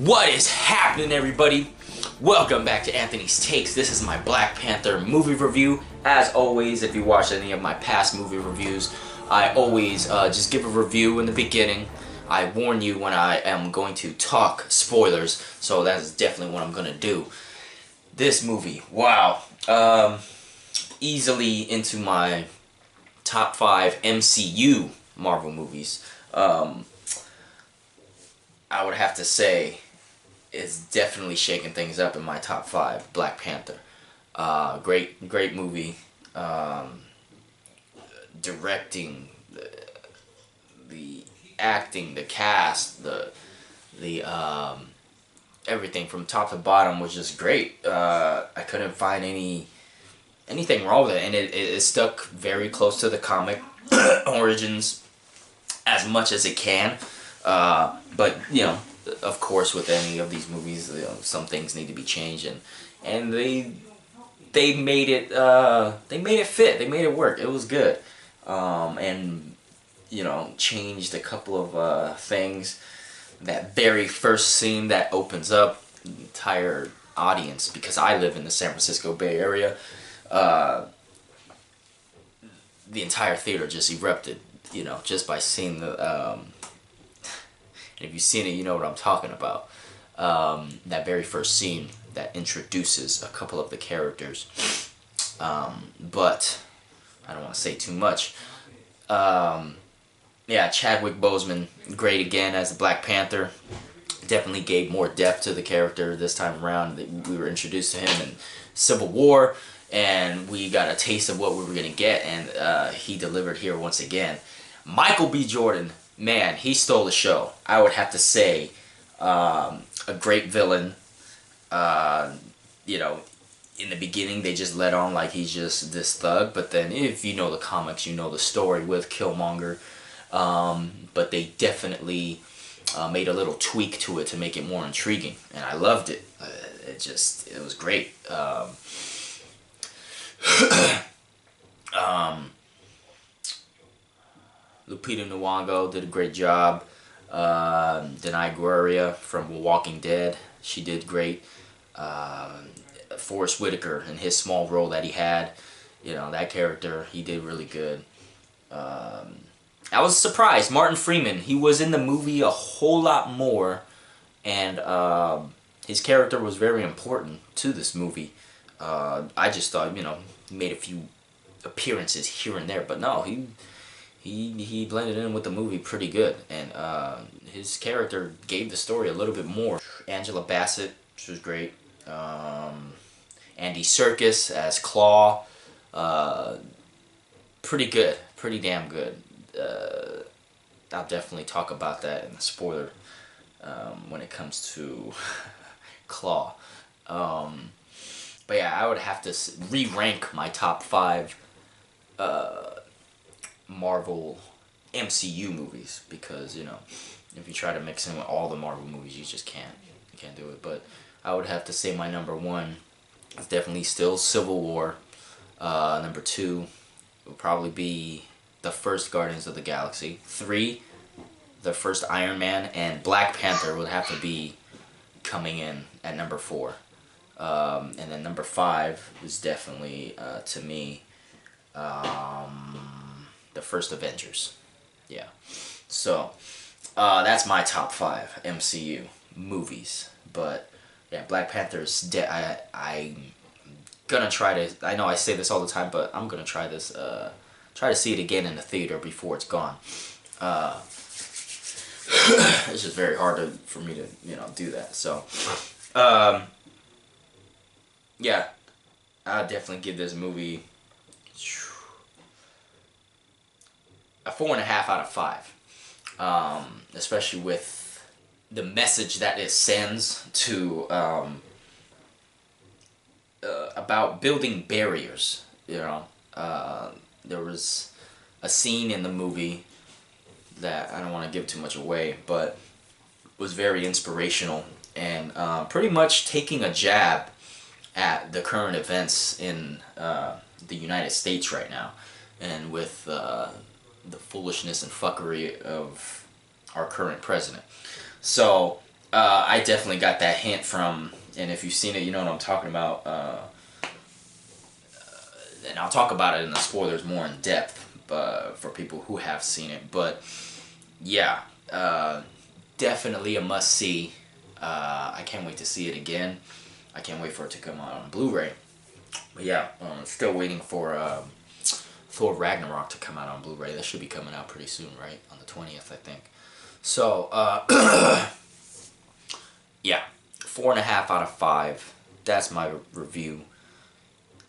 What is happening, everybody? Welcome back to Anthony's Takes. This is my Black Panther movie review. As always, if you watch any of my past movie reviews, I always just give a review in the beginning. I warn you when I am going to talk spoilers, so that is definitely what I'm going to do. This movie, wow. Easily into my top 5 MCU Marvel movies. I would have to say it's definitely shaking things up in my top 5. Black Panther, great movie. Directing, the acting, the cast, the everything from top to bottom was just great. I couldn't find anything wrong with it, and it stuck very close to the comic origins as much as it can. But you know, of course, with any of these movies, you know, some things need to be changed, and they made it fit. They made it work. It was good, and you know, changed a couple of things. That very first scene that opens up the entire audience, because I live in the San Francisco Bay Area. The entire theater just erupted, you know, just by seeing the. And if you've seen it, you know what I'm talking about. That very first scene that introduces a couple of the characters. But I don't want to say too much. Yeah, Chadwick Boseman, great again as the Black Panther. Definitely gave more depth to the character this time around. We were introduced to him in Civil War, and we got a taste of what we were going to get, and he delivered here once again. Michael B. Jordan, man, he stole the show. I would have to say, a great villain. You know, in the beginning they just let on like he's just this thug, but then if you know the comics, you know the story with Killmonger. But they definitely made a little tweak to it to make it more intriguing, and I loved it. It was great. Lupita Nyong'o did a great job. Denai Guerrero from Walking Dead, she did great. Forrest Whitaker in his small role that he had, you know, that character, he did really good. I was surprised. Martin Freeman, he was in the movie a whole lot more, and his character was very important to this movie. I just thought, you know, he made a few appearances here and there, but no, he blended in with the movie pretty good, and his character gave the story a little bit more. Angela Bassett, she was great. Andy Serkis as Claw, pretty good, pretty damn good. I'll definitely talk about that in the spoiler when it comes to Claw. But yeah, I would have to re-rank my top 5 Marvel MCU movies, because, you know, if you try to mix in with all the Marvel movies, you just can't. You can't do it. But I would have to say my number 1 is definitely still Civil War. Number 2 would probably be the first Guardians of the Galaxy. 3, the first Iron Man, and Black Panther would have to be coming in at number 4. And then number 5 is definitely, to me, the first Avengers. Yeah. So, that's my top 5 MCU movies. But, yeah, Black Panther is I'm gonna try to, I know I say this all the time, but I'm gonna try this, try to see it again in the theater before it's gone. It's just very hard for me to, you know, do that. So, yeah, I'll definitely give this movie a 4.5 out of 5. Especially with the message that it sends to about building barriers. You know, there was a scene in the movie that I don't want to give too much away, but was very inspirational, and pretty much taking a jab at the current events in the United States right now, and with the foolishness and fuckery of our current president. So I definitely got that hint from, and if you've seen it, you know what I'm talking about. And I'll talk about it in the spoilers more in depth for people who have seen it. But yeah, definitely a must see. I can't wait to see it again. I can't wait for it to come out on Blu-ray. But yeah, still waiting for Thor Ragnarok to come out on Blu-ray. That should be coming out pretty soon, right? On the 20th, I think. So, yeah, 4.5 out of 5. That's my review.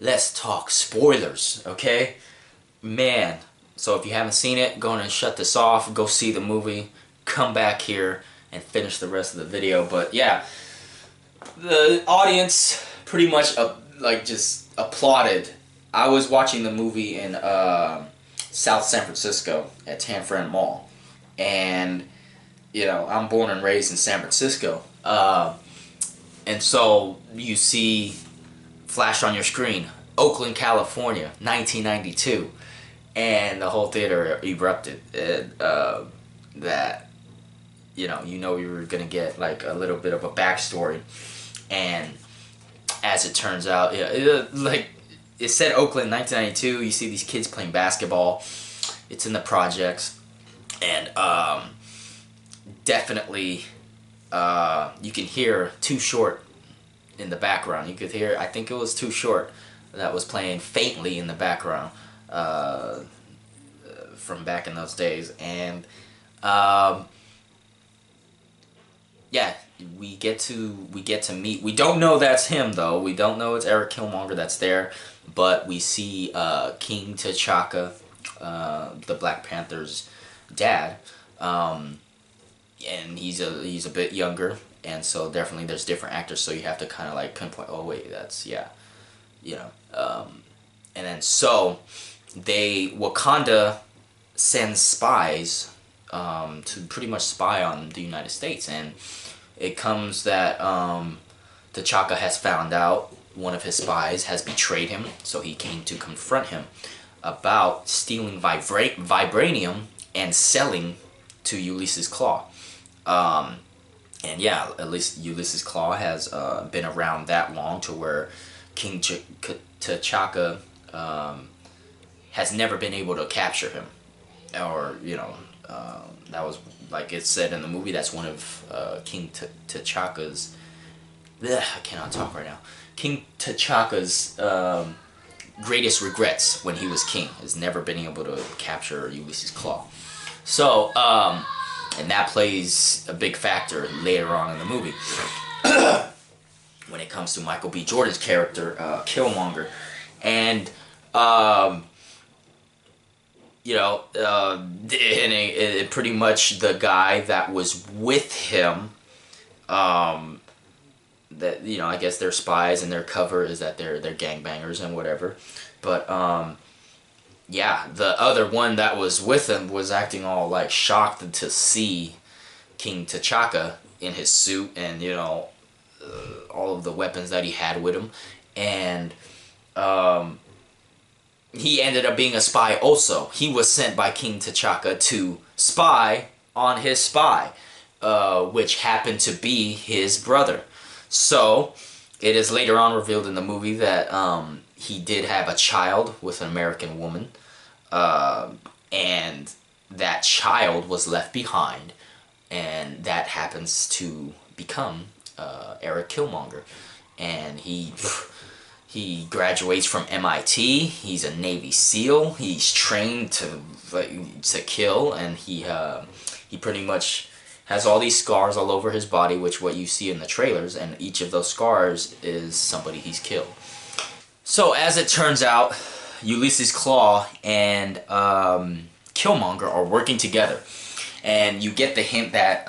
Let's talk spoilers, okay? Man, so if you haven't seen it, go on and shut this off. Go see the movie. Come back here and finish the rest of the video. But yeah, the audience pretty much like just applauded. I was watching the movie in South San Francisco at Tanforan Mall, and you know I'm born and raised in San Francisco, and so you see flash on your screen, Oakland, California, 1992, and the whole theater erupted. That you were gonna get like a little bit of a backstory, and as it turns out, like it said Oakland 1992. You see these kids playing basketball. It's in the projects, and definitely you can hear Too Short in the background. You could hear, I think it was Too Short that was playing faintly in the background from back in those days, and yeah, we get to meet. We don't know that's him though. We don't know it's Eric Killmonger that's there, but we see King T'Chaka, the Black Panther's dad, and he's a bit younger, and so definitely there's different actors. So you have to kind of like pinpoint. Oh wait, that's and then so Wakanda sends spies to pretty much spy on the United States, and it comes that T'Chaka has found out one of his spies has betrayed him, so he came to confront him about stealing vibranium and selling to Ulysses Claw. And yeah, at least Ulysses Claw has been around that long to where King T'Chaka has never been able to capture him, or that was, like it said in the movie, that's one of King T'Chaka's. I cannot talk right now. King T'Chaka's greatest regrets when he was king is never been able to capture Ulysses Claw. So, and that plays a big factor later on in the movie when it comes to Michael B. Jordan's character, Killmonger, and and pretty much the guy that was with him, that I guess they're spies and their cover is that they're gangbangers and whatever, but yeah, the other one that was with him was acting all like shocked to see King T'Chaka in his suit and all of the weapons that he had with him, and he ended up being a spy also. He was sent by King T'Chaka to spy on his spy, which happened to be his brother. So, it is later on revealed in the movie that he did have a child with an American woman, and that child was left behind, and that happens to become Eric Killmonger. And he graduates from MIT. He's a Navy SEAL. He's trained to kill, and he pretty much has all these scars all over his body, which what you see in the trailers, and each of those scars is somebody he's killed. So as it turns out, Ulysses Claw and Killmonger are working together, and you get the hint that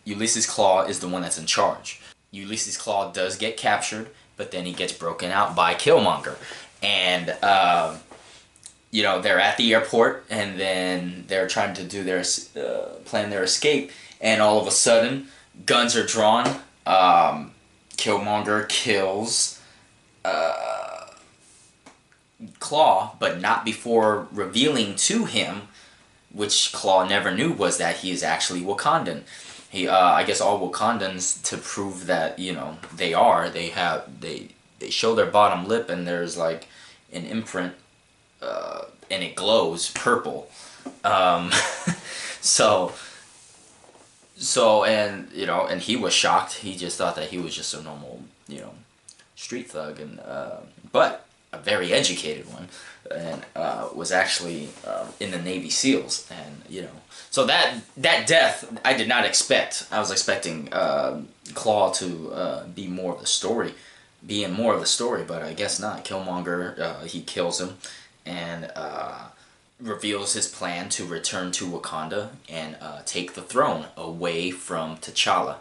Ulysses Claw is the one that's in charge. Ulysses Claw does get captured, but then he gets broken out by Killmonger, and they're at the airport, and then they're trying to do their plan their escape, and all of a sudden guns are drawn. Killmonger kills Claw, but not before revealing to him, which Claw never knew, was that he is actually Wakandan. I guess all Wakandans, to prove that they show their bottom lip, and there's like an imprint, and it glows purple. Um, so and and he was shocked. He just thought that he was just a normal street thug, and but a very educated one, and was actually in the Navy SEALs, and so that death I did not expect. I was expecting Claw to be more of the story, but I guess not. Killmonger, he kills him, and reveals his plan to return to Wakanda and take the throne away from T'Challa,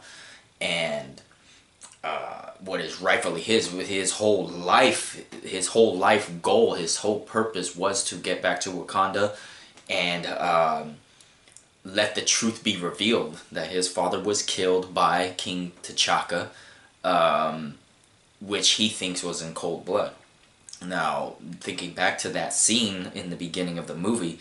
and what is rightfully his. With his whole life goal, his whole purpose was to get back to Wakanda and let the truth be revealed that his father was killed by King T'Chaka, which he thinks was in cold blood. Now, thinking back to that scene in the beginning of the movie,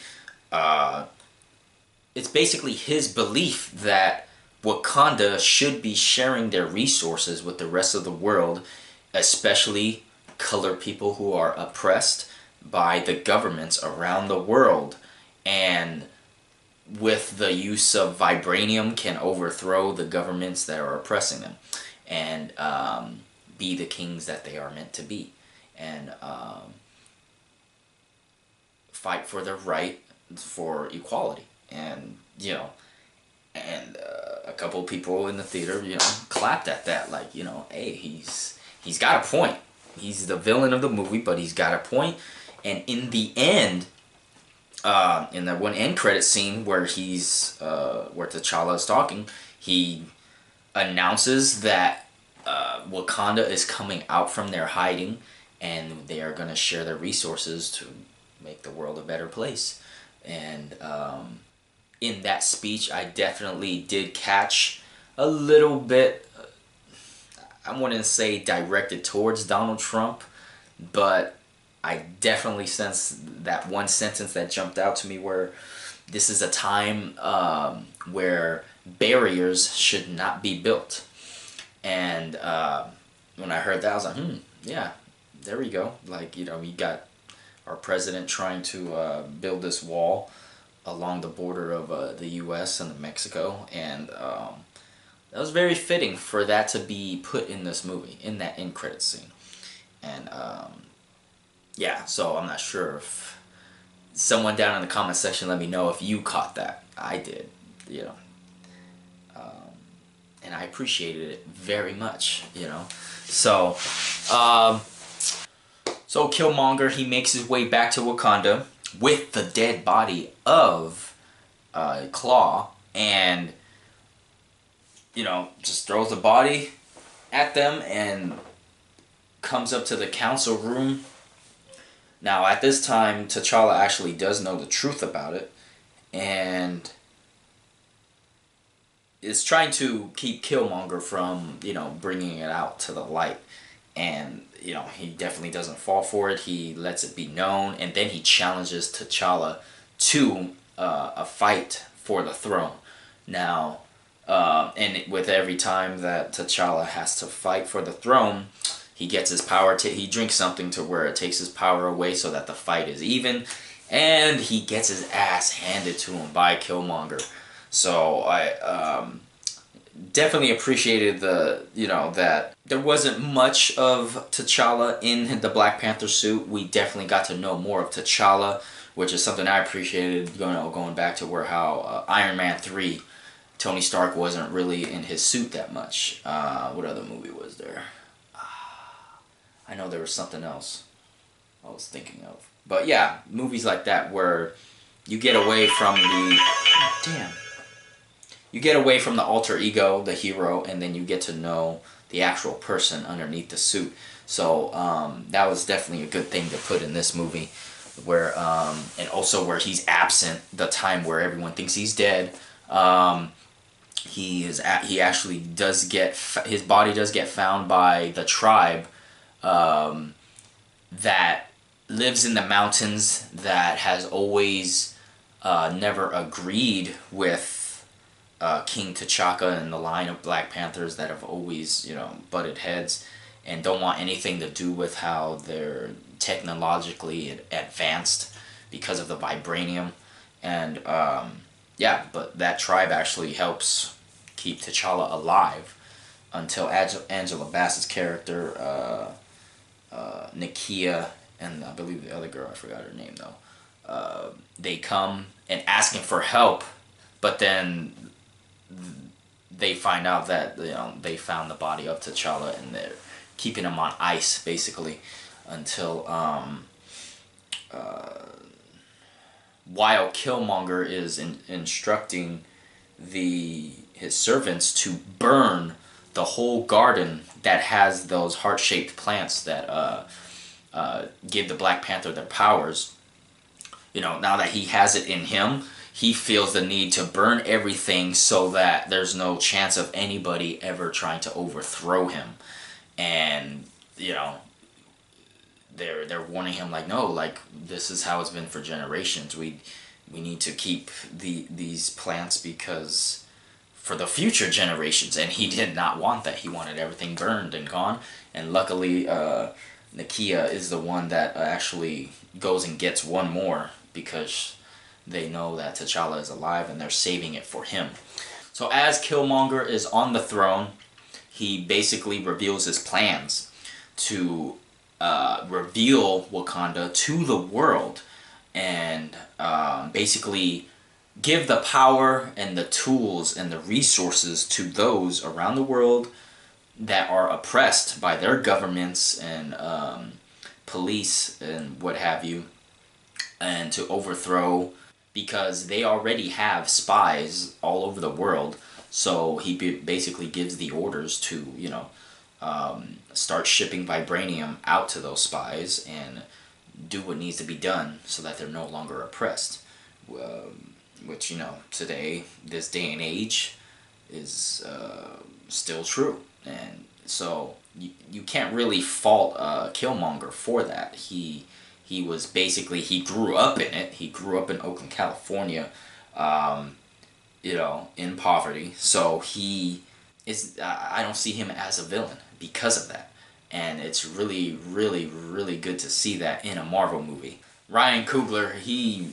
it's basically his belief that Wakanda should be sharing their resources with the rest of the world, especially colored people who are oppressed by the governments around the world, and with the use of vibranium can overthrow the governments that are oppressing them, and be the kings that they are meant to be, and fight for the right for equality. And and a couple people in the theater clapped at that, like, hey, he's got a point. He's the villain of the movie, but he's got a point. And in the end, in that one end credit scene where where T'Challa is talking, he announces that Wakanda is coming out from their hiding, and they are going to share their resources to make the world a better place. And in that speech, I definitely did catch a little bit, I wouldn't say directed towards Donald Trump, but I definitely sensed that one sentence that jumped out to me, where this is a time where barriers should not be built. And when I heard that, I was like, yeah, there we go. Like, we got our president trying to build this wall along the border of the U.S. and Mexico, and that was very fitting for that to be put in this movie, in that end credit scene. And yeah, so I'm not sure if someone down in the comment section, let me know if you caught that. I did, and I appreciated it very much, So, so Killmonger, he makes his way back to Wakanda with the dead body of Claw, and just throws the body at them and comes up to the council room. Now, at this time, T'Challa actually does know the truth about it, and is trying to keep Killmonger from bringing it out to the light. And he definitely doesn't fall for it. He lets it be known, and then he challenges T'Challa to a fight for the throne. Now, and with every time that T'Challa has to fight for the throne, he gets his power. He drinks something to where it takes his power away, so that the fight is even, and he gets his ass handed to him by Killmonger. So I definitely appreciated that there wasn't much of T'Challa in the Black Panther suit. We definitely got to know more of T'Challa, which is something I appreciated, going back to how Iron Man 3, Tony Stark wasn't really in his suit that much. What other movie was there? I know there was something else I was thinking of. But yeah, movies like that where you get away from the... Damn. You get away from the alter ego, the hero, and then you get to know the actual person underneath the suit. So that was definitely a good thing to put in this movie, where and also where he's absent the time where everyone thinks he's dead. He actually does get, his body does get found by the tribe that lives in the mountains, that has always never agreed with King T'Chaka and the line of Black Panthers that have always, butted heads and don't want anything to do with how they're technologically advanced because of the vibranium. And yeah, but that tribe actually helps keep T'Challa alive until Angela Bassett's character, Nakia, and I believe the other girl, I forgot her name though, they come and asking for help, but then they find out that they found the body of T'Challa and they're keeping him on ice basically until while Killmonger is instructing his servants to burn the whole garden that has those heart-shaped plants that give the Black Panther their powers. Now that he has it in him, he feels the need to burn everything so that there's no chance of anybody ever trying to overthrow him. And they're warning him like, no, like this is how it's been for generations. We need to keep these plants because for the future generations. And he did not want that. He wanted everything burned and gone. And luckily, Nakia is the one that actually goes and gets one more because they know that T'Challa is alive and they're saving it for him. So as Killmonger is on the throne, he basically reveals his plans to reveal Wakanda to the world and basically give the power and the tools and the resources to those around the world that are oppressed by their governments and police and what have you, and to overthrow, because they already have spies all over the world. So he basically gives the orders to, start shipping vibranium out to those spies and do what needs to be done so that they're no longer oppressed. Which, today, this day and age, is still true. And so you can't really fault Killmonger for that. He was basically, he grew up in it. He grew up in Oakland, California, in poverty. So he is, I don't see him as a villain because of that. And it's really, really, really good to see that in a Marvel movie. Ryan Coogler, he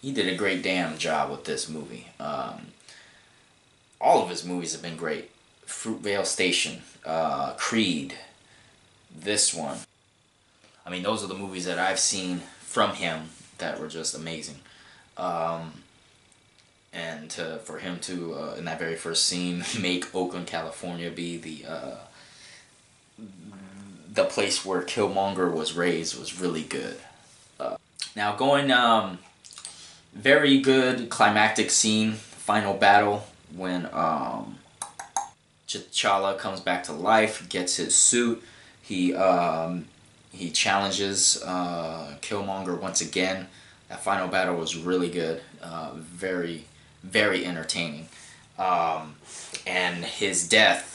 did a great damn job with this movie. All of his movies have been great. Fruitvale Station, Creed, this one. I mean, those are the movies that I've seen from him that were just amazing. And for him to, in that very first scene, make Oakland, California be the place where Killmonger was raised was really good. Now going, very good climactic scene, final battle, when T'Challa comes back to life, gets his suit, he challenges Killmonger once again. That final battle was really good, very, very entertaining. And his death,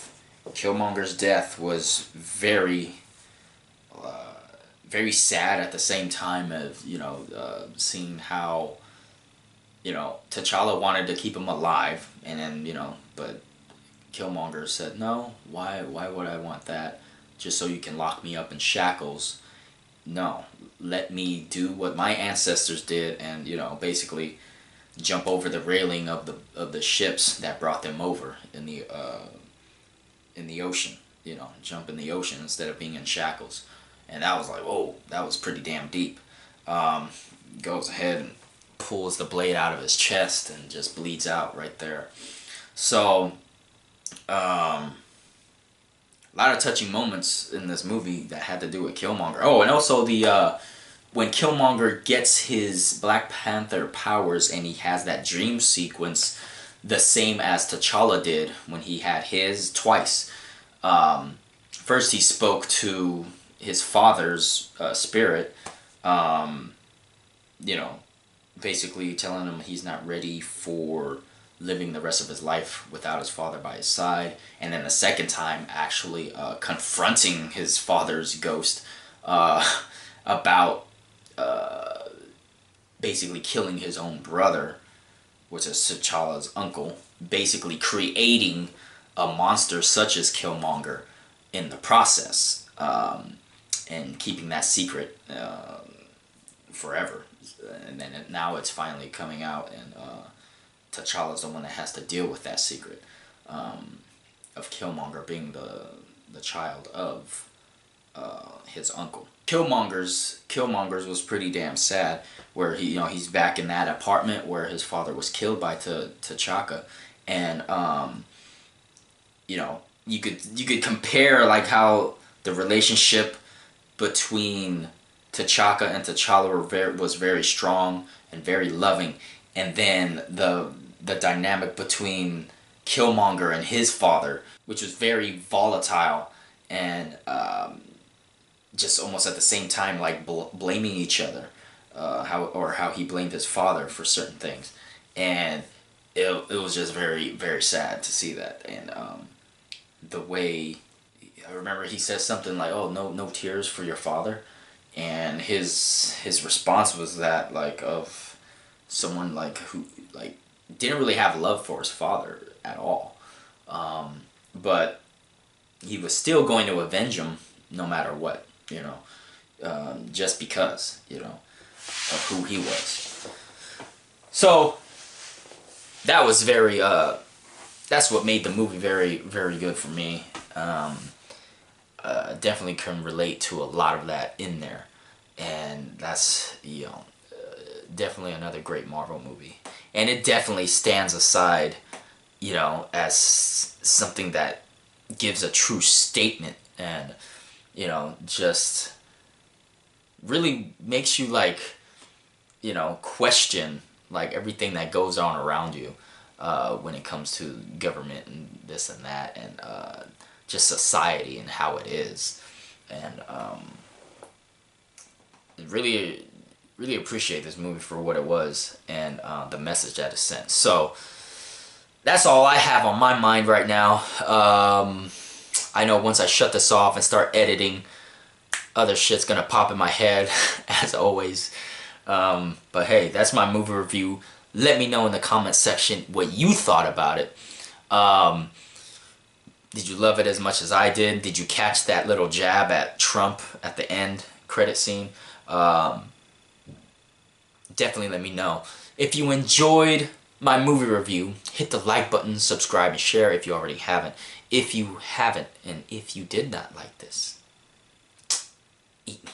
Killmonger's death, was very, very sad at the same time of, seeing how, T'Challa wanted to keep him alive, and then, but Killmonger said, no, why would I want that? Just so you can lock me up in shackles. No, let me do what my ancestors did and, basically jump over the railing of the ships that brought them over in the ocean. Jump in the ocean instead of being in shackles. And that was like, whoa, that was pretty damn deep. Goes ahead and pulls the blade out of his chest and just bleeds out right there. So, a lot of touching moments in this movie that had to do with Killmonger. Oh, and also when Killmonger gets his Black Panther powers and he has that dream sequence, the same as T'Challa did when he had his twice. First he spoke to his father's spirit, basically telling him he's not ready for living the rest of his life without his father by his side. And then the second time actually confronting his father's ghost about basically killing his own brother, which is T'Challa's uncle, basically creating a monster such as Killmonger in the process, and keeping that secret forever. And then now it's finally coming out, and T'Challa's the one that has to deal with that secret of Killmonger being the child of his uncle. Killmonger's was pretty damn sad, where he's back in that apartment where his father was killed by T'Chaka, and you could compare like how the relationship between T'Chaka and T'Challa was very strong and very loving, and then the dynamic between Killmonger and his father, which was very volatile and just almost at the same time like blaming each other, how he blamed his father for certain things, and it was just very, very sad to see that. And the way, I remember he says something like, "Oh, no tears for your father," and his response was that like of someone like who like didn't really have love for his father at all, but he was still going to avenge him no matter what, just because of who he was. So that was very that's what made the movie very, very good for me. Definitely can relate to a lot of that in there, and that's definitely another great Marvel movie, and it definitely stands aside as something that gives a true statement, and just really makes you like question like everything that goes on around you when it comes to government and this and that, and just society and how it is. And really, really appreciate this movie for what it was, and the message that it sent. So that's all I have on my mind right now. I know once I shut this off and start editing, other shit's gonna pop in my head, as always. But hey, that's my movie review. Let me know in the comment section what you thought about it. Did you love it as much as I did? Did you catch that little jab at Trump at the end credit scene? Definitely let me know. If you enjoyed my movie review, hit the like button, subscribe, and share if you already haven't. If you haven't, and if you did not like this, eat me.